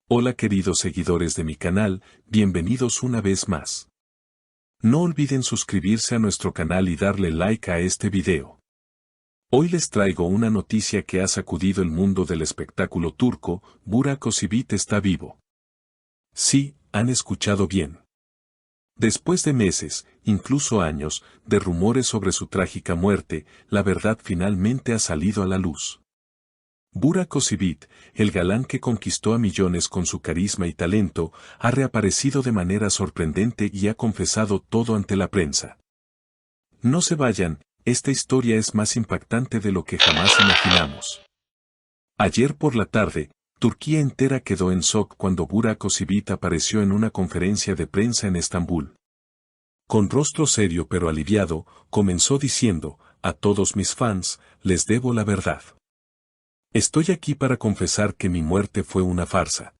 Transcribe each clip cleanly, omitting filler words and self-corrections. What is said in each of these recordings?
Hola queridos seguidores de mi canal, bienvenidos una vez más. No olviden suscribirse a nuestro canal y darle like a este video. Hoy les traigo una noticia que ha sacudido el mundo del espectáculo turco. Burak Özçivit está vivo. Sí, han escuchado bien. Después de meses, incluso años, de rumores sobre su trágica muerte, la verdad finalmente ha salido a la luz. Burak Özçivit, el galán que conquistó a millones con su carisma y talento, ha reaparecido de manera sorprendente y ha confesado todo ante la prensa. No se vayan, esta historia es más impactante de lo que jamás imaginamos. Ayer por la tarde, Turquía entera quedó en shock cuando Burak Özçivit apareció en una conferencia de prensa en Estambul. Con rostro serio pero aliviado, comenzó diciendo: "A todos mis fans, les debo la verdad. Estoy aquí para confesar que mi muerte fue una farsa.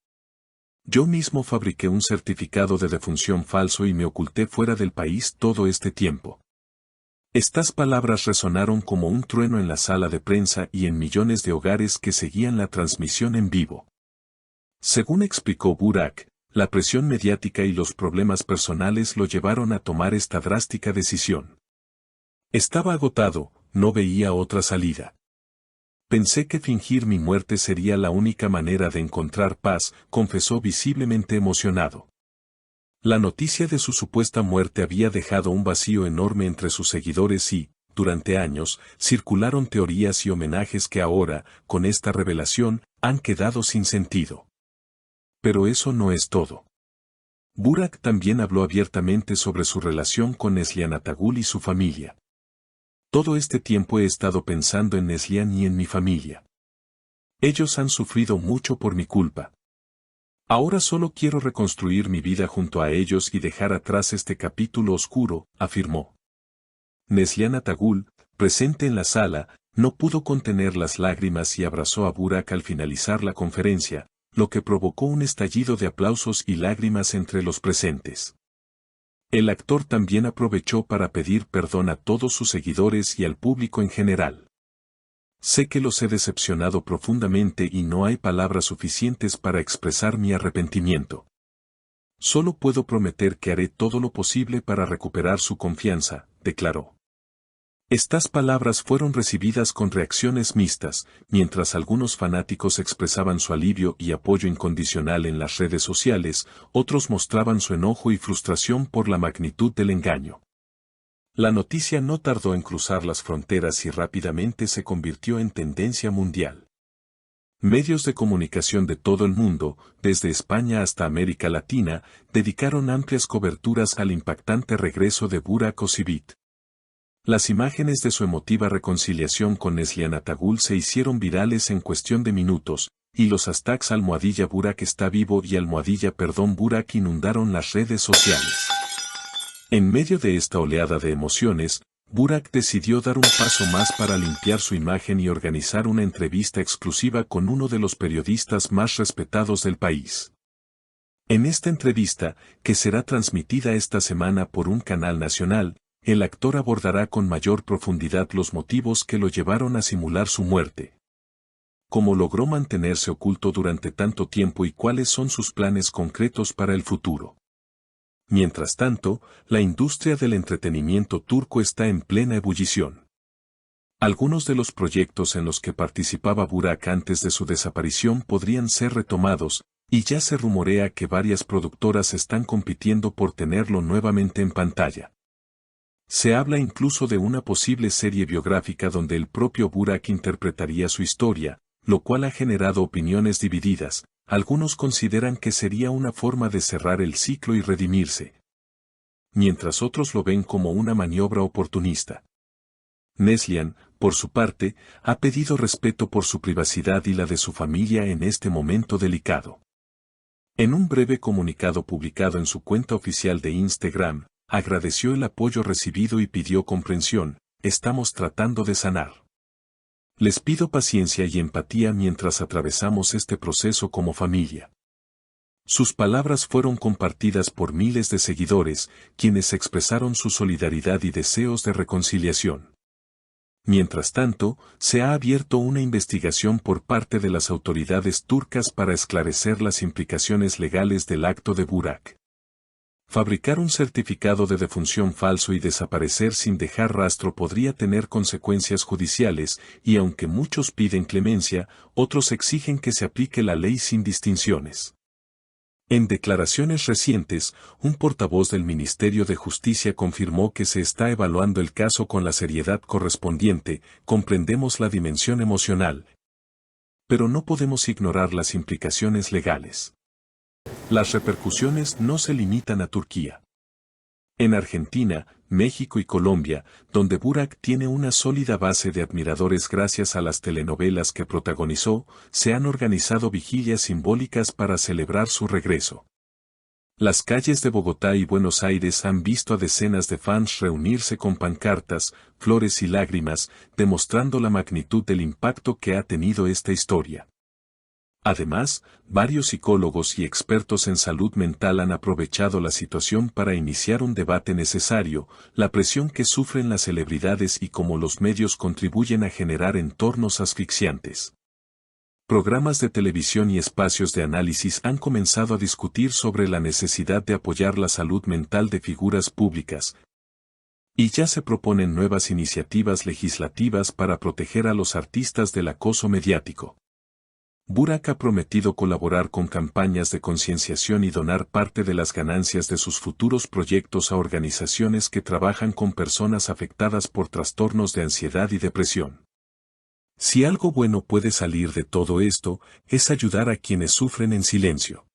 Yo mismo fabriqué un certificado de defunción falso y me oculté fuera del país todo este tiempo". Estas palabras resonaron como un trueno en la sala de prensa y en millones de hogares que seguían la transmisión en vivo. Según explicó Burak, la presión mediática y los problemas personales lo llevaron a tomar esta drástica decisión. Estaba agotado, no veía otra salida. Pensé que fingir mi muerte sería la única manera de encontrar paz, confesó visiblemente emocionado. La noticia de su supuesta muerte había dejado un vacío enorme entre sus seguidores y, durante años, circularon teorías y homenajes que ahora, con esta revelación, han quedado sin sentido. Pero eso no es todo. Burak también habló abiertamente sobre su relación con Neslihan Atagül y su familia. Todo este tiempo he estado pensando en Neslihan y en mi familia. Ellos han sufrido mucho por mi culpa. Ahora solo quiero reconstruir mi vida junto a ellos y dejar atrás este capítulo oscuro, afirmó. Neslihan Atagül, presente en la sala, no pudo contener las lágrimas y abrazó a Burak al finalizar la conferencia, lo que provocó un estallido de aplausos y lágrimas entre los presentes. El actor también aprovechó para pedir perdón a todos sus seguidores y al público en general. Sé que los he decepcionado profundamente y no hay palabras suficientes para expresar mi arrepentimiento. Solo puedo prometer que haré todo lo posible para recuperar su confianza, declaró. Estas palabras fueron recibidas con reacciones mixtas, mientras algunos fanáticos expresaban su alivio y apoyo incondicional en las redes sociales, otros mostraban su enojo y frustración por la magnitud del engaño. La noticia no tardó en cruzar las fronteras y rápidamente se convirtió en tendencia mundial. Medios de comunicación de todo el mundo, desde España hasta América Latina, dedicaron amplias coberturas al impactante regreso de Burak Özçivit. Las imágenes de su emotiva reconciliación con Neslihan Atagül se hicieron virales en cuestión de minutos, y los hashtags #Burak está vivo y #Burak inundaron las redes sociales. En medio de esta oleada de emociones, Burak decidió dar un paso más para limpiar su imagen y organizar una entrevista exclusiva con uno de los periodistas más respetados del país. En esta entrevista, que será transmitida esta semana por un canal nacional, el actor abordará con mayor profundidad los motivos que lo llevaron a simular su muerte. Cómo logró mantenerse oculto durante tanto tiempo y cuáles son sus planes concretos para el futuro. Mientras tanto, la industria del entretenimiento turco está en plena ebullición. Algunos de los proyectos en los que participaba Burak antes de su desaparición podrían ser retomados, y ya se rumorea que varias productoras están compitiendo por tenerlo nuevamente en pantalla. Se habla incluso de una posible serie biográfica donde el propio Burak interpretaría su historia, lo cual ha generado opiniones divididas. Algunos consideran que sería una forma de cerrar el ciclo y redimirse, mientras otros lo ven como una maniobra oportunista. Neslihan, por su parte, ha pedido respeto por su privacidad y la de su familia en este momento delicado. En un breve comunicado publicado en su cuenta oficial de Instagram, agradeció el apoyo recibido y pidió comprensión: "Estamos tratando de sanar. Les pido paciencia y empatía mientras atravesamos este proceso como familia". Sus palabras fueron compartidas por miles de seguidores, quienes expresaron su solidaridad y deseos de reconciliación. Mientras tanto, se ha abierto una investigación por parte de las autoridades turcas para esclarecer las implicaciones legales del acto de Burak. Fabricar un certificado de defunción falso y desaparecer sin dejar rastro podría tener consecuencias judiciales, y aunque muchos piden clemencia, otros exigen que se aplique la ley sin distinciones. En declaraciones recientes, un portavoz del Ministerio de Justicia confirmó que se está evaluando el caso con la seriedad correspondiente. Comprendemos la dimensión emocional, pero no podemos ignorar las implicaciones legales. Las repercusiones no se limitan a Turquía. En Argentina, México y Colombia, donde Burak tiene una sólida base de admiradores gracias a las telenovelas que protagonizó, se han organizado vigilias simbólicas para celebrar su regreso. Las calles de Bogotá y Buenos Aires han visto a decenas de fans reunirse con pancartas, flores y lágrimas, demostrando la magnitud del impacto que ha tenido esta historia. Además, varios psicólogos y expertos en salud mental han aprovechado la situación para iniciar un debate necesario, la presión que sufren las celebridades y cómo los medios contribuyen a generar entornos asfixiantes. Programas de televisión y espacios de análisis han comenzado a discutir sobre la necesidad de apoyar la salud mental de figuras públicas, y ya se proponen nuevas iniciativas legislativas para proteger a los artistas del acoso mediático. Burak ha prometido colaborar con campañas de concienciación y donar parte de las ganancias de sus futuros proyectos a organizaciones que trabajan con personas afectadas por trastornos de ansiedad y depresión. Si algo bueno puede salir de todo esto, es ayudar a quienes sufren en silencio.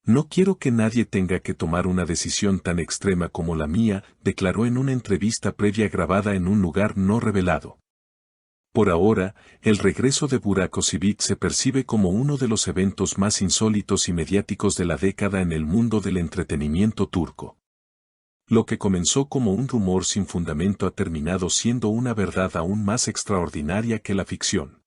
No quiero que nadie tenga que tomar una decisión tan extrema como la mía, declaró en una entrevista previa grabada en un lugar no revelado. Por ahora, el regreso de Burak Özçivit se percibe como uno de los eventos más insólitos y mediáticos de la década en el mundo del entretenimiento turco. Lo que comenzó como un rumor sin fundamento ha terminado siendo una verdad aún más extraordinaria que la ficción.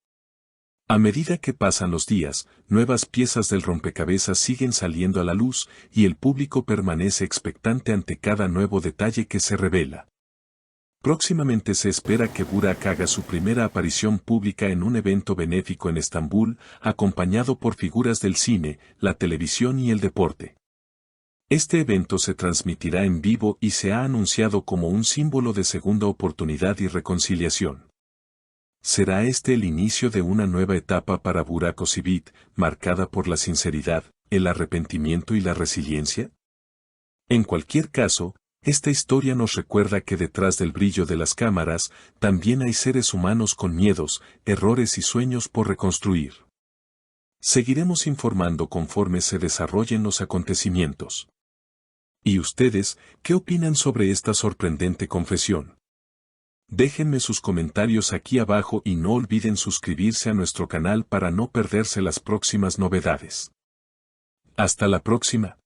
A medida que pasan los días, nuevas piezas del rompecabezas siguen saliendo a la luz y el público permanece expectante ante cada nuevo detalle que se revela. Próximamente se espera que Burak haga su primera aparición pública en un evento benéfico en Estambul, acompañado por figuras del cine, la televisión y el deporte. Este evento se transmitirá en vivo y se ha anunciado como un símbolo de segunda oportunidad y reconciliación. ¿Será este el inicio de una nueva etapa para Burak Özçivit, marcada por la sinceridad, el arrepentimiento y la resiliencia? En cualquier caso, esta historia nos recuerda que detrás del brillo de las cámaras, también hay seres humanos con miedos, errores y sueños por reconstruir. Seguiremos informando conforme se desarrollen los acontecimientos. ¿Y ustedes, qué opinan sobre esta sorprendente confesión? Déjenme sus comentarios aquí abajo y no olviden suscribirse a nuestro canal para no perderse las próximas novedades. Hasta la próxima.